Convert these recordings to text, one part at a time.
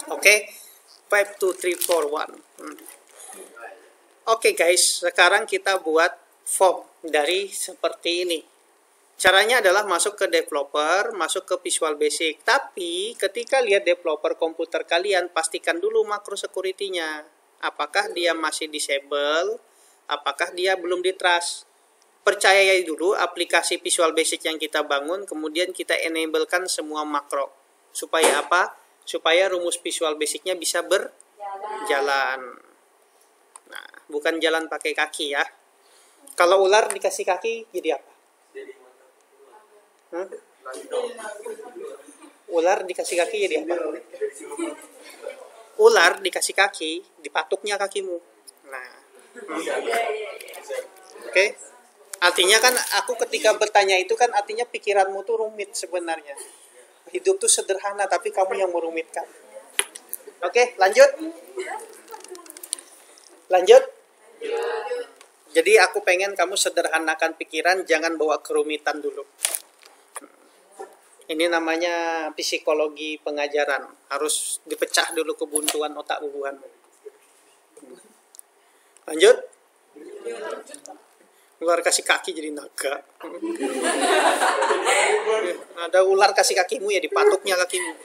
Oke, 5, 2, 3, 4, 1. Oke guys, sekarang kita buat form dari seperti ini. Caranya adalah masuk ke developer, masuk ke Visual Basic. Tapi ketika lihat developer komputer kalian, pastikan dulu makro security-nya. Apakah dia masih disable, apakah dia belum di-trust. Percayai dulu aplikasi Visual Basic yang kita bangun, kemudian kita enablekan semua makro. Supaya apa? Supaya rumus Visual Basic-nya bisa berjalan. Nah, bukan jalan pakai kaki ya. Kalau ular dikasih kaki jadi apa? Ular dikasih kaki jadi apa? Ular dikasih kaki, dipatuknya kakimu. Nah, oke. Artinya kan aku ketika bertanya itu kan artinya pikiranmu tuh rumit sebenarnya. Hidup tuh sederhana tapi kamu yang merumitkan. Oke, lanjut. Lanjut. Jadi aku pengen kamu sederhanakan pikiran, jangan bawa kerumitan dulu. Ini namanya psikologi pengajaran. Harus dipecah dulu kebuntuan otak bubuhanmu. Lanjut. Ular kasih kaki jadi naga. Ada ular kasih kakimu ya dipatuknya kakimu.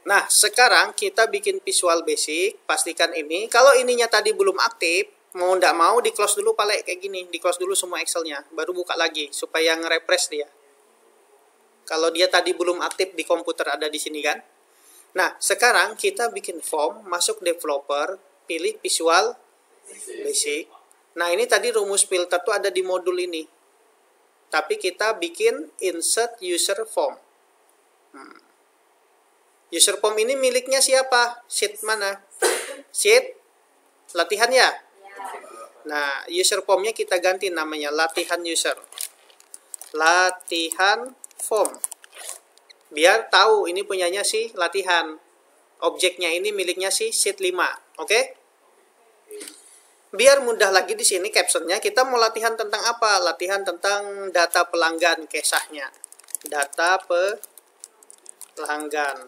Nah, sekarang kita bikin Visual Basic. Pastikan ini. Kalau ininya tadi belum aktif, mau ndak mau di close dulu kayak gini. Di close dulu semua Excel-nya. Baru buka lagi supaya nge-refresh dia. Kalau dia tadi belum aktif di komputer ada di sini kan. Nah, sekarang kita bikin form, masuk developer, pilih Visual Basic. Nah, ini tadi rumus filter tuh ada di modul ini. Tapi kita bikin insert user form. User form ini miliknya siapa? Sheet mana? Sheet latihan ya? Nah, user formnya kita ganti namanya latihan user. Latihan form. Biar tahu ini punyanya si latihan. Objeknya ini miliknya si sheet 5. Oke? Biar mudah lagi di sini captionnya kita mau latihan tentang apa? Latihan tentang data pelanggan kisahnya. Data pelanggan.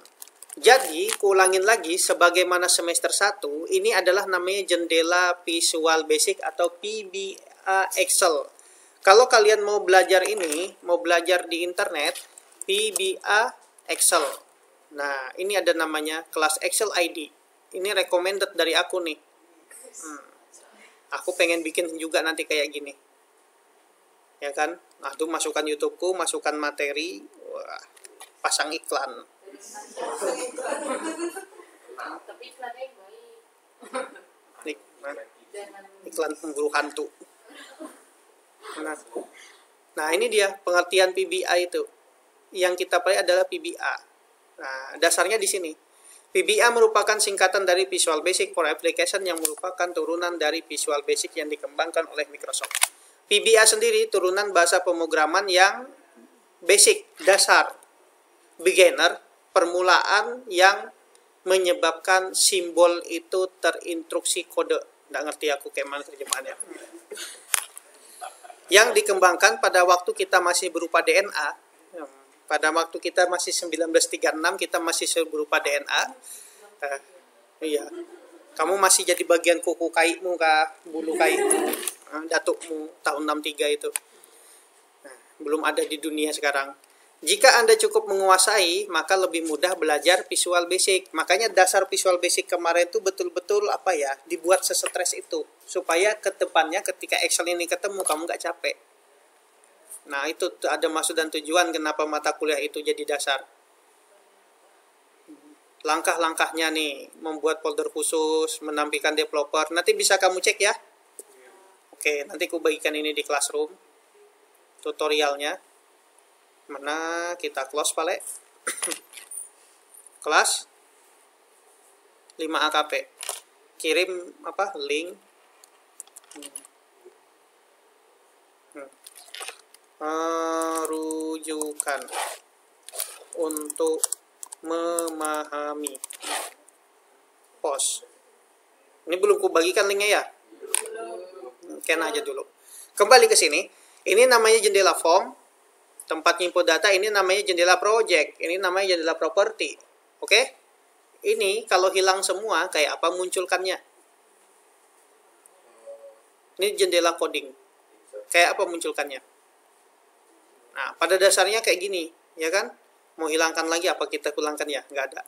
Jadi, kulangin lagi sebagaimana semester 1, ini adalah namanya jendela Visual Basic atau PBA Excel. Kalau kalian mau belajar ini, mau belajar di internet, PBA Excel. Nah, ini ada namanya kelas Excel ID. Ini recommended dari aku nih. Aku pengen bikin juga nanti kayak gini. Ya kan? Nah, tuh masukkan YouTubeku, masukkan materi, wah, pasang iklan. Tapi iklannya baik. Iklan pemburu hantu. Nah, ini dia pengertian PBA itu. Yang kita pakai adalah PBA. Nah, dasarnya di sini. PBA merupakan singkatan dari Visual Basic for Application yang merupakan turunan dari Visual Basic yang dikembangkan oleh Microsoft. PBA sendiri turunan bahasa pemrograman yang basic, dasar, beginner, permulaan yang menyebabkan simbol itu terinstruksi kode. Nggak ngerti aku kayak mana terjemahannya. Yang dikembangkan pada waktu kita masih berupa DNA. Pada waktu kita masih 1936, kita masih berupa DNA. Iya. Kamu masih jadi bagian kuku kaimu kah, bulu kaimu, datukmu tahun 63 itu. Nah, belum ada di dunia sekarang. Jika Anda cukup menguasai, maka lebih mudah belajar Visual Basic. Makanya dasar Visual Basic kemarin itu betul-betul dibuat sesetres itu. Supaya ke depannya ketika Excel ini ketemu, kamu nggak capek. Nah, itu ada maksud dan tujuan kenapa mata kuliah itu jadi dasar. Langkah-langkahnya nih, membuat folder khusus, menampilkan developer. Nanti bisa kamu cek ya. Oke, nanti aku bagikan ini di Classroom. Tutorialnya. Mana kita close pale. Kelas 5 AKP. Kirim link. Rujukan untuk memahami pos. Ini belum kubagikan linknya ya. Scan aja dulu. Kembali ke sini. Ini namanya jendela form. Tempat nyimpo data ini namanya jendela project. Ini namanya jendela property. Oke? Ini kalau hilang semua kayak apa munculkannya? Ini jendela coding. Kayak apa munculkannya? Nah, pada dasarnya kayak gini, ya kan? Mau hilangkan lagi apa kita hilangkan ya? Nggak ada.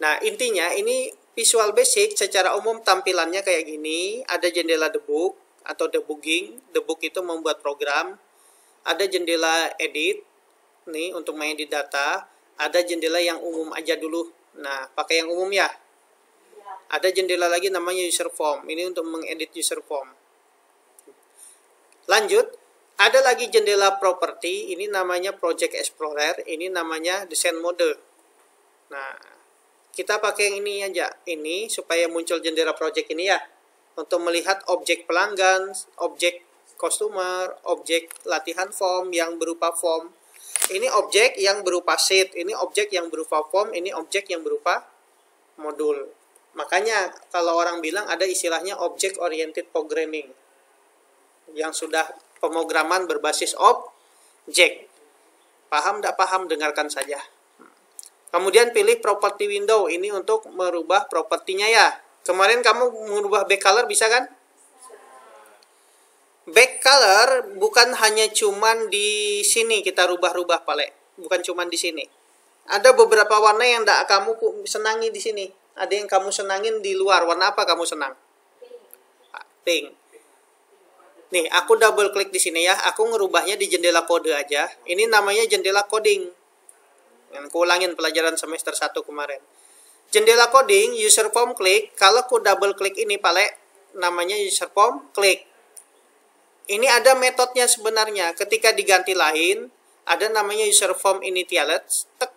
Nah, intinya ini Visual Basic secara umum tampilannya kayak gini. Ada jendela debug atau debugging. Debug itu membuat program. Ada jendela edit, nih untuk mengedit data. Ada jendela yang umum aja dulu. Nah, pakai yang umum ya. Ada jendela lagi namanya user form. Ini untuk mengedit user form. Lanjut, ada lagi jendela property, ini namanya Project Explorer, ini namanya Design Mode. Nah, kita pakai yang ini aja, ini supaya muncul jendela project ini ya, untuk melihat objek pelanggan, objek customer, objek latihan form yang berupa form. Ini objek yang berupa sheet, ini objek yang berupa form, ini objek yang berupa modul. Makanya kalau orang bilang ada istilahnya object oriented programming, yang sudah pemrograman berbasis objek. Paham tidak paham, dengarkan saja. Kemudian pilih property window, ini untuk merubah propertinya ya. Kemarin kamu merubah back color bisa kan? Back color bukan hanya cuman di sini kita rubah-rubah pale, bukan cuman di sini. Ada beberapa warna yang tidak kamu senangi di sini. Ada yang kamu senangin di luar. Warna apa kamu senang? Pink. Nih, aku double klik di sini ya. Aku ngerubahnya di jendela kode aja. Ini namanya jendela coding. Yang aku ulangin pelajaran semester 1 kemarin. Jendela coding, user form klik. Kalau aku double klik ini, pale, namanya user form klik. Ini ada metodenya sebenarnya. Ketika diganti lain, ada namanya user form initialize. Tek.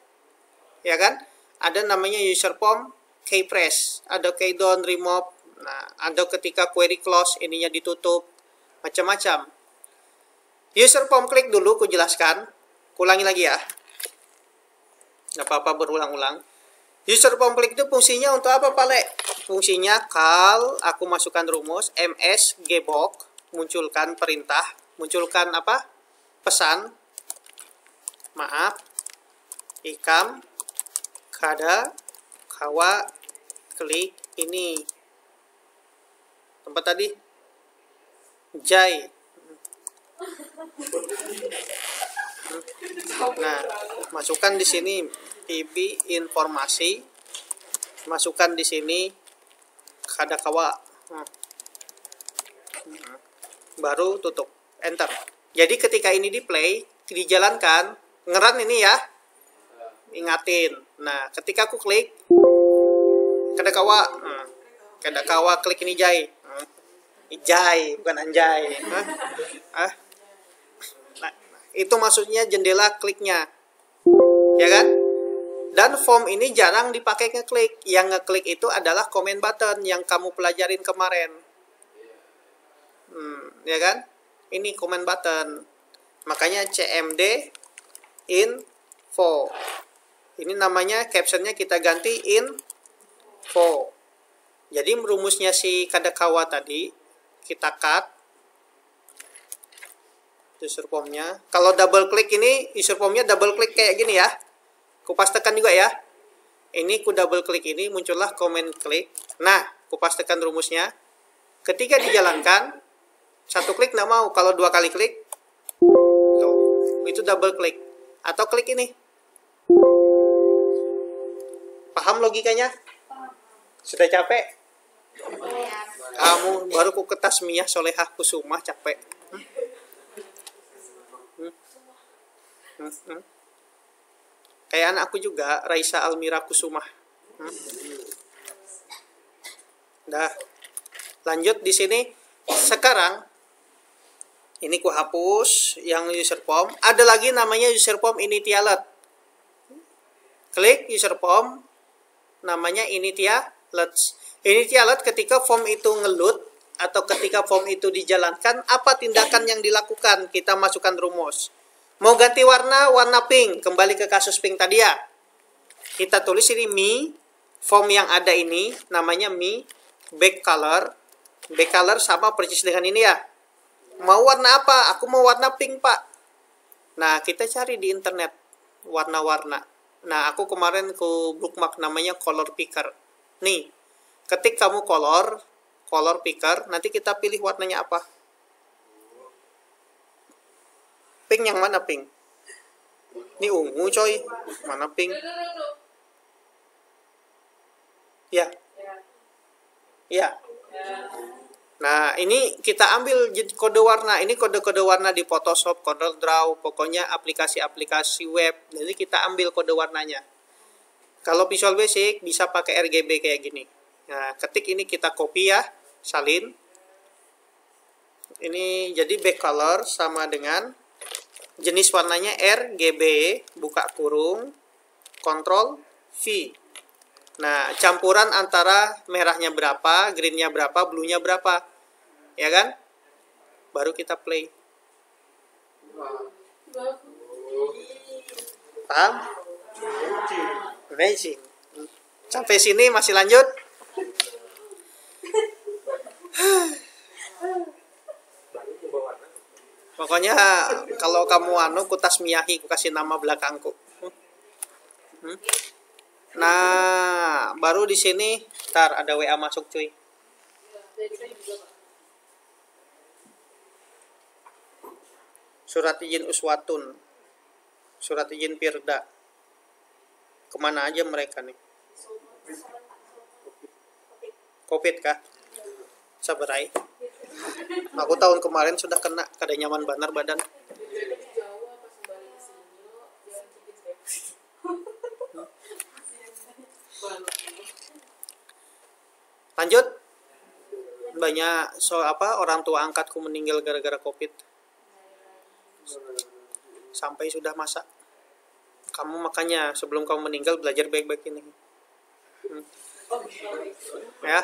Ya kan? Ada namanya user form key press. Ada key down, remove. Nah, ada ketika query close, ininya ditutup. Macam-macam. User form klik dulu, aku jelaskan. Ulangi lagi ya. Nggak apa-apa berulang-ulang. User form klik itu fungsinya untuk apa, pale? Fungsinya call, aku masukkan rumus, ms gbox, munculkan perintah, munculkan apa? Pesan. Maaf. Ikam, kada, kawa, klik ini. Tempat tadi Jai. Nah, masukkan di sini PB informasi, masukkan di sini kadakawa, baru tutup, enter. Jadi ketika ini di play, dijalankan, ngeran ini ya, ingatin. Nah, ketika aku klik kadakawa, klik ini Jai. Ijai, bukan anjay. Nah, itu maksudnya jendela kliknya. Ya kan? Dan form ini jarang dipakai ngeklik. Yang ngeklik itu adalah comment button yang kamu pelajarin kemarin. Ya kan? Ini comment button. Makanya CMD info. Ini namanya captionnya kita ganti info. Jadi rumusnya si kadakawa tadi kita cut user formnya. Kalau double klik ini user formnya double klik kayak gini ya. Kupas tekan juga ya. Ini ku double klik ini muncullah comment klik. Nah, kupas tekan rumusnya. Ketika dijalankan satu klik nggak mau. Kalau dua kali klik tuh, itu double klik. Atau klik ini. Paham logikanya? Sudah capek? Kamu baru ku ketas Mia Solehah Kusumah capek. Kayak anak aku juga, Raisa Almira Kusumah. Dah. Lanjut di sini. Sekarang ini ku hapus yang user form. Ada lagi namanya user form initialize. Klik user form, namanya initialize. Initialize ketika form itu ngeload atau ketika form itu dijalankan, apa tindakan yang dilakukan? Kita masukkan rumus. Mau ganti warna, warna pink. Kembali ke kasus pink tadi ya. Kita tulis ini mi. Form yang ada ini namanya mi. Back color. Back color sama persis dengan ini ya. Mau warna apa? Aku mau warna pink, Pak. Nah, kita cari di internet warna-warna. Nah, aku kemarin ku bookmark namanya color picker. Nih, ketik kamu color picker, nanti kita pilih warnanya apa. Pink yang mana pink? Ini ungu coy. Mana pink? Ya, ya. Nah, ini kita ambil kode warna. Ini kode-kode warna di Photoshop, Corel Draw, pokoknya aplikasi-aplikasi web. Jadi kita ambil kode warnanya. Kalau Visual Basic bisa pakai RGB kayak gini. Nah, ketik ini kita copy ya, salin. Ini jadi back color sama dengan jenis warnanya RGB, buka kurung, Ctrl V. Nah, campuran antara merahnya berapa, greennya berapa, bluenya berapa. Ya kan? Baru kita play. Paham? Amazing. Sampai sini masih lanjut? Pokoknya kalau kamu kutas miyahi, ku kasih nama belakangku. Nah, baru di sini, ntar ada WA masuk cuy. Surat izin uswatun, surat izin pirda. Kemana aja mereka nih? Covid kah? Sabarai. Aku tahun kemarin sudah kena, kada nyaman banar badan. Lanjut. Banyak orang tua angkatku meninggal gara-gara Covid. Sampai sudah masa. Kamu makanya sebelum kamu meninggal belajar baik-baik ini. Ya.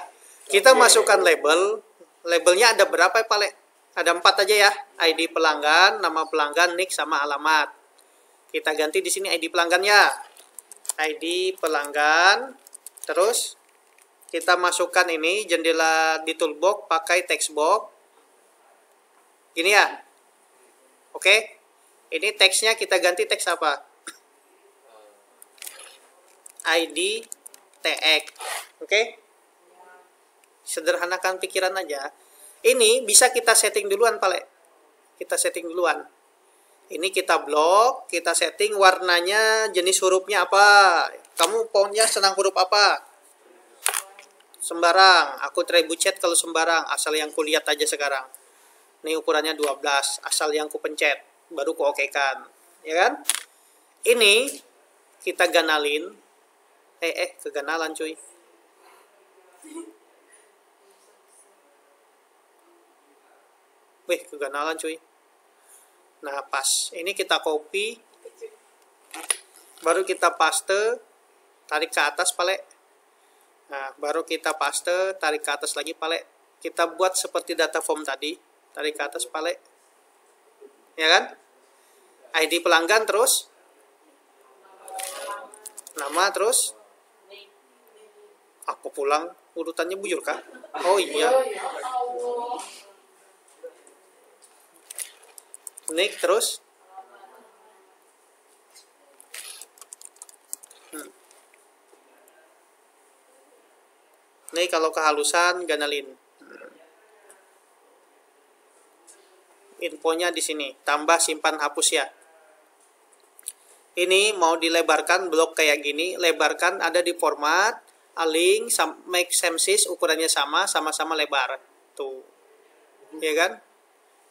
Kita masukkan label. Labelnya ada berapa ya, Pak? Ada 4 aja ya. ID pelanggan, nama pelanggan, nick sama alamat. Kita ganti di sini ID pelanggan ya. ID pelanggan. Terus kita masukkan ini jendela di toolbox pakai text box. Gini ya. Oke. Ini teksnya kita ganti teks apa? ID tag. Oke. Sederhanakan pikiran aja. Ini bisa kita setting duluan, Pak. Kita setting duluan. Ini kita blok, kita setting warnanya, jenis hurufnya apa. Kamu fontnya senang huruf apa? Sembarang. Aku try bucet kalau sembarang, asal yang kulihat aja sekarang. Ini ukurannya 12, asal yang ku pencet, baru ku okekan. Ya kan? Ini kita ganalin. Keganalan cuy. Wih, keganalan cuy. Nah, pas. Ini kita copy. Baru kita paste. Tarik ke atas, Pale. Nah, baru kita paste, tarik ke atas lagi, Pale. Kita buat seperti data form tadi. Tarik ke atas, Pale. Ya kan? ID pelanggan terus. Nama terus. Aku pulang. Urutannya bujur kah? Oh iya. Nick terus. Nih kalau kehalusan ganalin. Infonya di sini, tambah simpan hapus ya. Ini mau dilebarkan blok kayak gini, lebarkan ada di format, align, make same size, ukurannya sama-sama lebar. Tuh. Ya kan?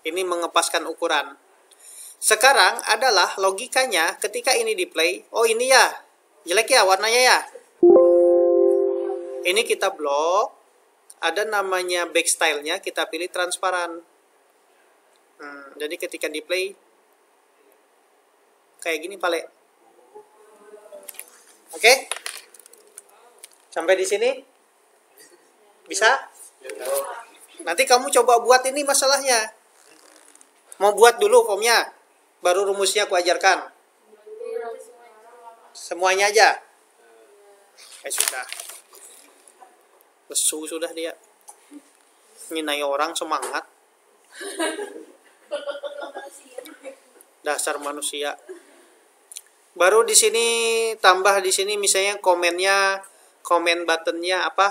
Ini mengepaskan ukuran. Sekarang adalah logikanya ketika ini di play, oh ini ya, jelek ya warnanya ya. Ini kita blok, ada namanya back style-nya, kita pilih transparan. Jadi ketika di play, kayak gini Pale. Oke? Sampai di sini? Bisa? Nanti kamu coba buat ini masalahnya. Mau buat dulu formnya, baru rumusnya aku ajarkan. Semuanya aja. Sudah. Lesu sudah dia. Nginai orang semangat. Dasar manusia. Baru di sini tambah di sini misalnya komennya, komen buttonnya apa?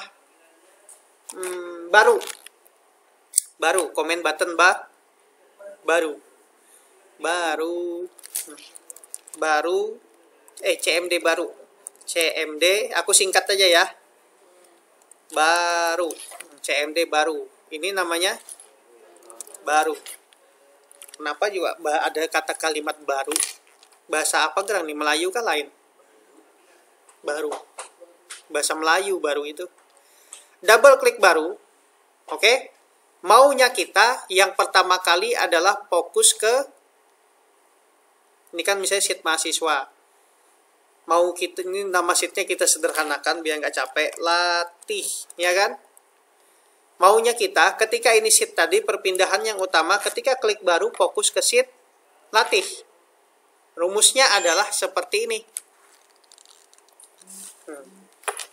Baru komen button baru CMD aku singkat aja ya, baru CMD baru, ini namanya baru. Kenapa juga ada kata kalimat baru? Bahasa apa gerang nih? Melayu kan lain, baru bahasa Melayu baru itu. Double klik baru. Oke. Maunya kita yang pertama kali adalah fokus ke, ini kan misalnya sheet mahasiswa. Mau kita ini nama sheetnya kita sederhanakan biar nggak capek, latih, ya kan? Maunya kita ketika ini sheet tadi perpindahan yang utama, ketika klik baru fokus ke sheet latih. Rumusnya adalah seperti ini.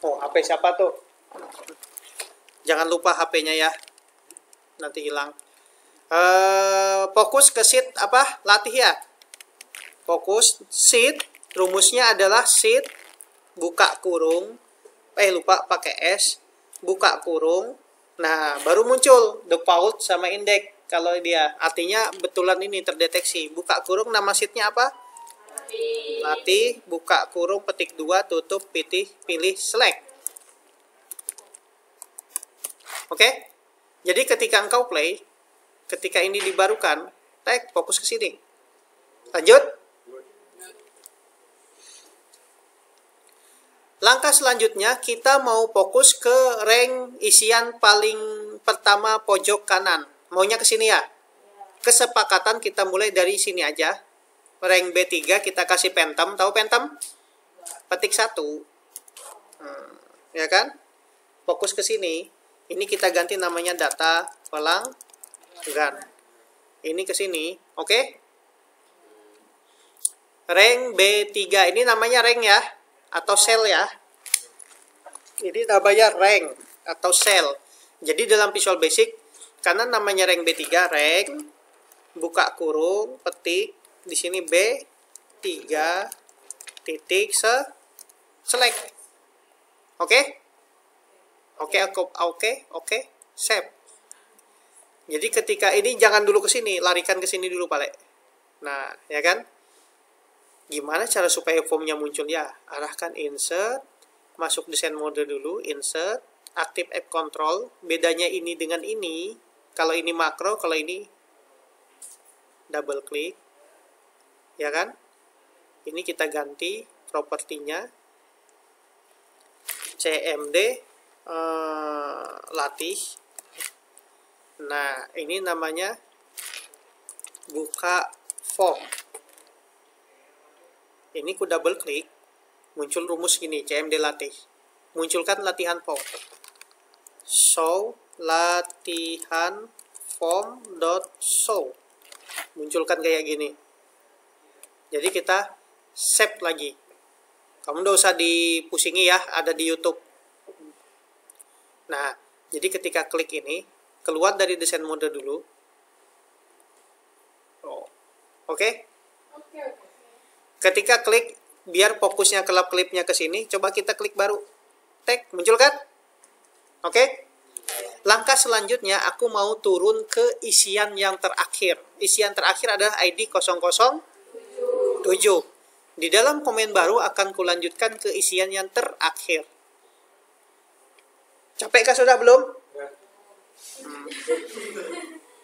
Oh, HP siapa tuh? Jangan lupa HP-nya ya. Nanti hilang. Fokus ke sheet apa? Latih ya. Fokus sheet, rumusnya adalah sheet buka kurung. Lupa pakai S. Buka kurung. Nah, baru muncul default sama index. Kalau dia artinya betulan ini terdeteksi. Buka kurung nama sheetnya apa? Latih, buka kurung, petik 2, tutup, pilih select. Oke? Jadi ketika engkau play, ketika ini dibarukan, fokus ke sini. Lanjut. Langkah selanjutnya kita mau fokus ke rank isian paling pertama pojok kanan. Maunya ke sini ya. Kesepakatan kita mulai dari sini aja. Rank B3 kita kasih Phantom. Tahu Phantom? Petik 1. Ya kan? Fokus ke sini. Ini kita ganti namanya data pelanggan. Ini ke sini, oke? Rank B3 ini namanya rank ya, atau cell ya. Ini namanya rank atau cell. Jadi dalam Visual Basic, karena namanya rank B3, rank buka kurung, petik di sini B3 titik select. Oke? Oke, save. Jadi ketika ini jangan dulu ke sini, larikan ke sini dulu, Pak Le. Nah, ya kan? Gimana cara supaya formnya muncul ya? Arahkan insert, masuk desain mode dulu, insert, aktif app control. Bedanya ini dengan ini, kalau ini makro, kalau ini double klik. Ya kan? Ini kita ganti propertinya CMD latih. Nah, ini namanya buka form. Ini ku double klik, muncul rumus gini, CMD latih. Munculkan latihan form. Show latihan form dot show. Munculkan kayak gini. Jadi kita save lagi. Kamu udah usah dipusingi ya, ada di YouTube. Nah, jadi ketika klik ini, keluar dari desain mode dulu. Oke? Ketika klik, biar fokusnya kelap klipnya ke sini, coba kita klik baru. Muncul kan? Oke? Langkah selanjutnya, aku mau turun ke isian yang terakhir. Isian terakhir adalah ID 007. Di dalam komen baru akan kulanjutkan ke isian yang terakhir. Capek kah sudah belum?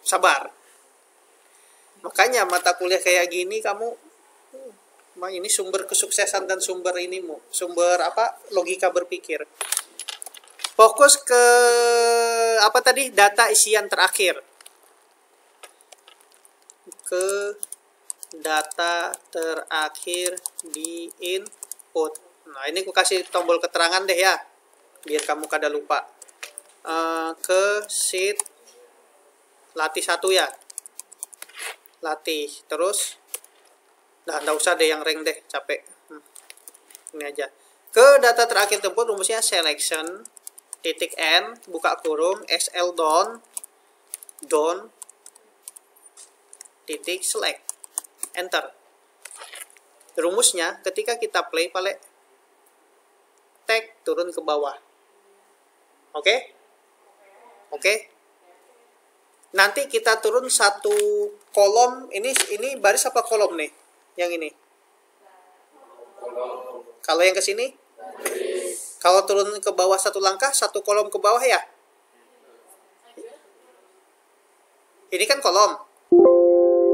Sabar. Makanya mata kuliah kayak gini kamu, ini sumber kesuksesan dan sumber sumber logika berpikir. Fokus ke tadi? Data isian terakhir. Ke data terakhir di input. Nah, ini aku kasih tombol keterangan deh ya, biar kamu kada lupa. Ke sheet latih 1 ya. Latih. Terus nggak usah deh yang rank deh, capek. Ini aja. Ke data terakhir tempat rumusnya selection .n buka kurung SL down titik select. Enter. Rumusnya ketika kita play Pale, tag turun ke bawah. Oke? Oke? Nanti kita turun satu kolom, ini baris apa kolom nih? Yang ini. Kalau yang ke sini? Kalau turun ke bawah satu langkah, satu kolom ke bawah ya? Ini kan kolom.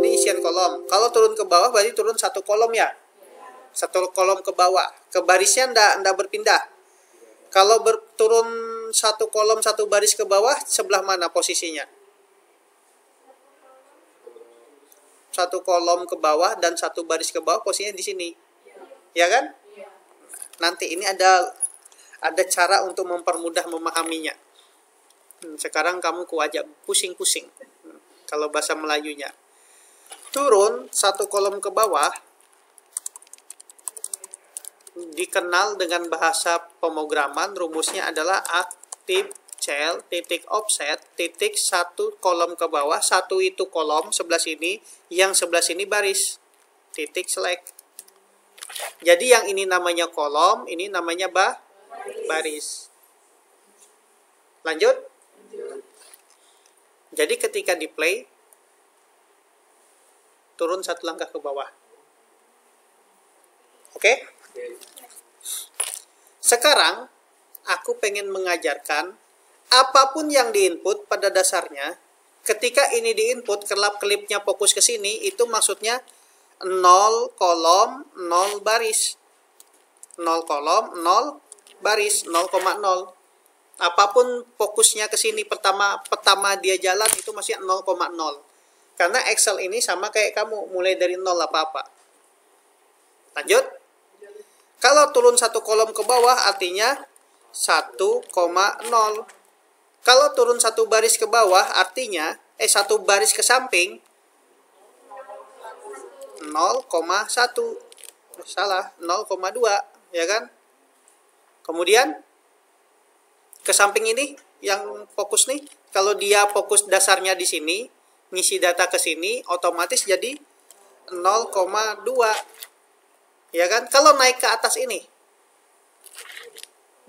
Ini isian kolom. Kalau turun ke bawah berarti turun satu kolom ya? Satu kolom ke bawah. Ke barisnya ndak berpindah. Kalau turun satu kolom satu baris ke bawah, sebelah mana posisinya? Satu kolom ke bawah dan satu baris ke bawah, posisinya di sini. Ya kan? Nanti ini ada cara untuk mempermudah memahaminya. Sekarang kamu kuajak pusing-pusing. Kalau bahasa Melayunya. Turun satu kolom ke bawah dikenal dengan bahasa pemrograman, rumusnya adalah active cell titik offset titik satu kolom ke bawah, satu itu kolom sebelah sini, yang sebelah sini baris titik select. Jadi yang ini namanya kolom, ini namanya baris. Lanjut. Jadi ketika di play turun satu langkah ke bawah. Oke? Sekarang aku pengen mengajarkan apapun yang diinput pada dasarnya, ketika ini diinput, kelap-kelipnya fokus ke sini, itu maksudnya 0 kolom, 0 baris. 0 kolom, 0 baris, 0,0. Apapun fokusnya ke sini, pertama dia jalan, itu masih 0,0. Karena Excel ini sama kayak kamu, mulai dari 0 apa-apa. Lanjut. Kalau turun satu kolom ke bawah, artinya 1,0. Kalau turun satu baris ke bawah, artinya satu baris ke samping 0,1. Salah, 0,2, ya kan? Kemudian ke samping ini yang fokus nih, kalau dia fokus dasarnya di sini, ngisi data ke sini, otomatis jadi 0,2. Ya kan? Kalau naik ke atas ini,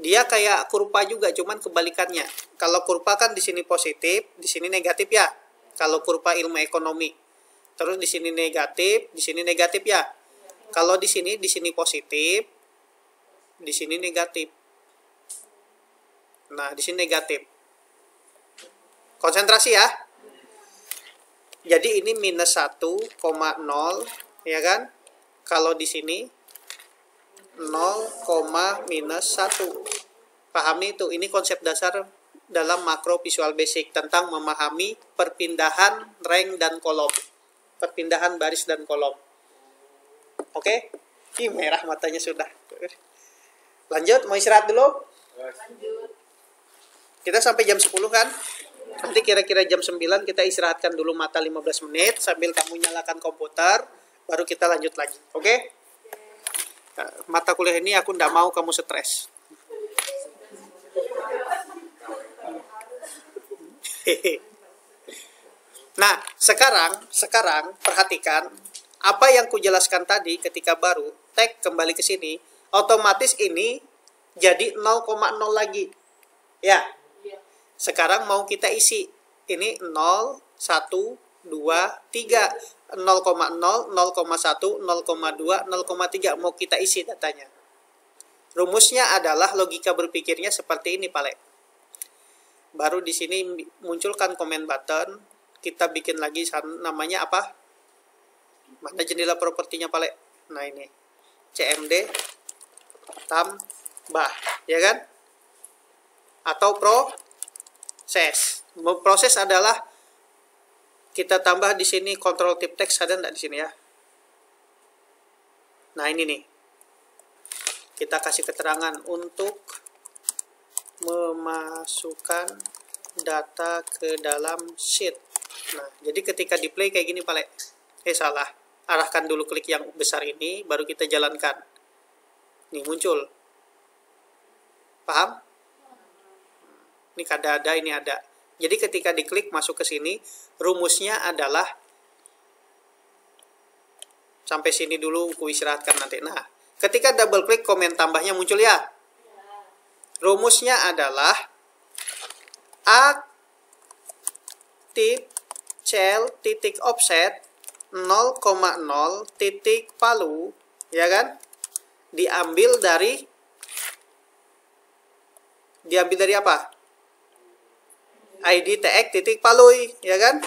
dia kayak kurva juga, cuman kebalikannya. Kalau kurva kan di sini positif, di sini negatif ya. Kalau kurva ilmu ekonomi. Terus di sini negatif ya. Kalau di sini positif, di sini negatif. Nah, di sini negatif. Konsentrasi ya. Jadi ini minus 1,0, ya kan? Kalau di sini 0, minus 1. Pahami itu, ini konsep dasar dalam makro Visual Basic tentang memahami perpindahan rank dan kolom. Perpindahan baris dan kolom. Oke? Ih, merah matanya sudah. Lanjut, mau istirahat dulu? Lanjut. Kita sampai jam 10 kan? Nanti kira-kira jam 9 kita istirahatkan dulu mata 15 menit sambil kamu nyalakan komputer, baru kita lanjut lagi. Oke? Mata kuliah ini aku nggak mau kamu stres. Nah, sekarang perhatikan apa yang kujelaskan tadi ketika baru tag kembali ke sini, otomatis ini jadi 0,0 lagi. Ya. Sekarang mau kita isi. Ini 0, 1, 2, 3. 0,0, 0,1, 0,2, 0,3 mau kita isi datanya. Rumusnya adalah logika berpikirnya seperti ini, Pale. Baru di sini munculkan comment button, kita bikin lagi namanya apa? Mana jendela propertinya, Pale? Nah, ini. CMD tambah, ya kan? Atau proses. Proses adalah kita tambah di sini control type text, ada enggak di sini ya? Nah, ini nih. Kita kasih keterangan untuk memasukkan data ke dalam sheet. Nah, jadi ketika di play kayak gini, Pale. Salah. Arahkan dulu klik yang besar ini, baru kita jalankan. Nih, muncul. Paham? Ini ada, ini ada. Jadi ketika diklik masuk ke sini, rumusnya adalah Sampai sini dulu ku istirahatkan nanti. Nah, ketika double klik komen tambahnya muncul ya. Rumusnya adalah aktif cell titik offset 0,0 titik palu, ya kan? Diambil dari apa? ID tag titik palui, ya kan?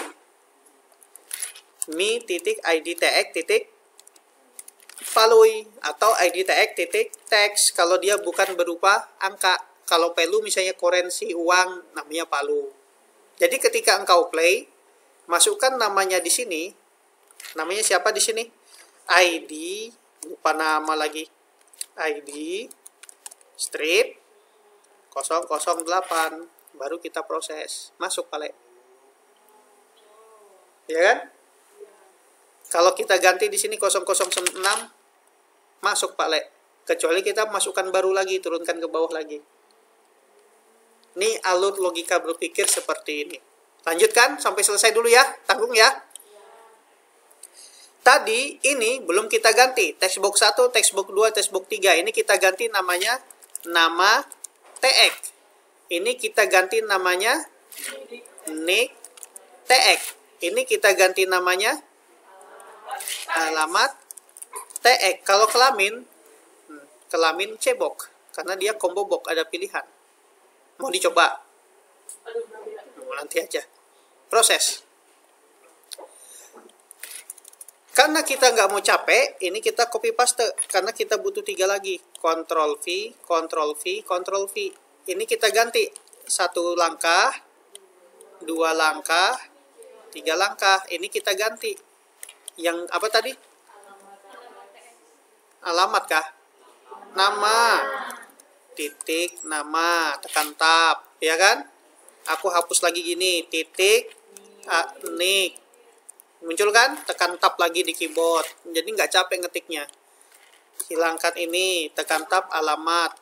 Mi titik ID tag titik palui atau ID tag titik teks kalau dia bukan berupa angka. Kalau palu misalnya kurensi uang namanya palu. Jadi ketika engkau play, masukkan namanya di sini. Namanya siapa di sini? ID, lupa nama lagi. ID strip 008, baru kita proses. Masuk Pale. Ya kan? Kalau kita ganti di sini 006, masuk Pale. Kecuali kita masukkan baru lagi, turunkan ke bawah lagi. Ini alur logika berpikir seperti ini. Lanjutkan sampai selesai dulu ya, tanggung ya. Tadi ini belum kita ganti. Textbox 1, textbox 2, textbox 3. Ini kita ganti namanya nama TX. Ini kita ganti namanya nick TX. Ini kita ganti namanya alamat TX. Kalau kelamin cebok. Karena dia combo box, ada pilihan. Mau dicoba? Nanti aja. Proses. Karena kita nggak mau capek, ini kita copy paste. Karena kita butuh 3 lagi. Ctrl V, Ctrl V, Ctrl V. Ini kita ganti. 1 langkah, 2 langkah, 3 langkah. Ini kita ganti. Yang apa tadi? Alamat kah? Nama. Titik, nama. Tekan tab. Ya kan? Aku hapus lagi gini. Titik, nick. Muncul kan? Tekan tab lagi di keyboard. Jadi nggak capek ngetiknya. Hilangkan ini. Tekan tab alamat.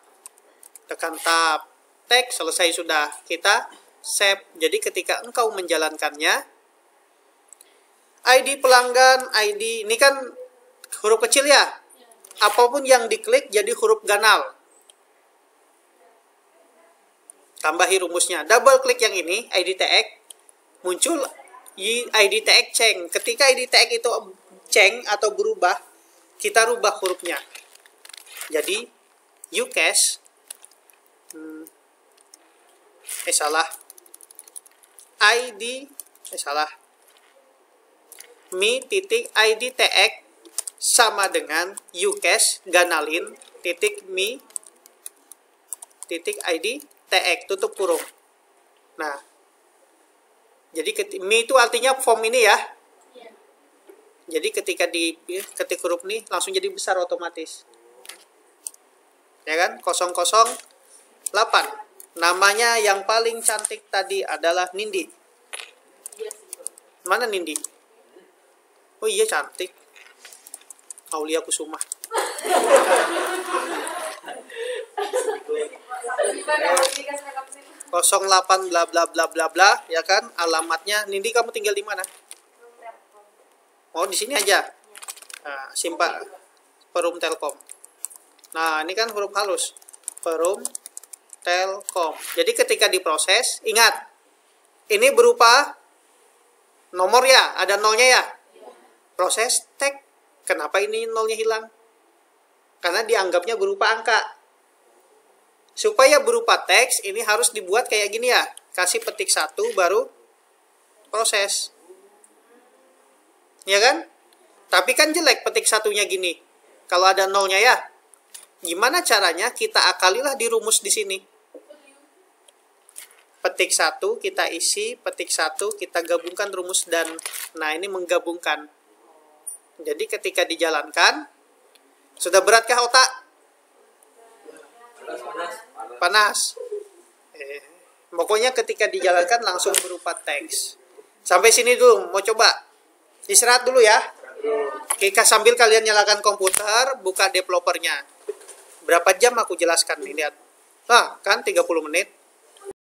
Tekan tab. Teks selesai sudah. Kita save. Jadi ketika engkau menjalankannya. ID pelanggan. ID. Ini kan huruf kecil ya. Apapun yang diklik jadi huruf ganal. Tambahi rumusnya. Double klik yang ini. ID tag. Muncul ID tag ceng. Ketika ID tag itu ceng atau berubah, kita rubah hurufnya. Jadi ucash salah. ID salah. Mi titik ID tag sama dengan ucash ganalin titik mi titik ID tag, tutup kurung. Nah, jadi mi itu artinya form ini ya. Jadi ketika ketik huruf ini langsung jadi besar otomatis. Ya kan? 008. Namanya yang paling cantik tadi adalah Nindi. Mana Nindi? Oh iya cantik. Aulia Kusuma. 08 bla bla bla bla bla, ya kan? Alamatnya Nindi, kamu tinggal di mana? Oh, di sini aja. Nah, Perum Telkom. Nah, ini kan huruf halus. Perum Telkom. Jadi ketika diproses, ingat. Ini berupa nomor ya, ada nolnya ya. Proses tag. Kenapa ini nolnya hilang? Karena dianggapnya berupa angka. Supaya berupa teks, ini harus dibuat kayak gini ya. Kasih petik 1, baru proses. Ya kan? Tapi kan jelek petik 1-nya gini. Kalau ada nolnya ya. Gimana caranya? Kita akalilah di rumus di sini. Petik 1 kita isi, petik 1 kita gabungkan rumus dan. Nah, ini menggabungkan. Jadi ketika dijalankan, sudah beratkah otak? Panas. Pokoknya ketika dijalankan langsung berupa teks. Sampai sini dulu, mau coba. Istirahat dulu ya. Oke, sambil kalian nyalakan komputer, buka developernya. Berapa jam aku jelaskan nih, lihat. Kan 30 menit.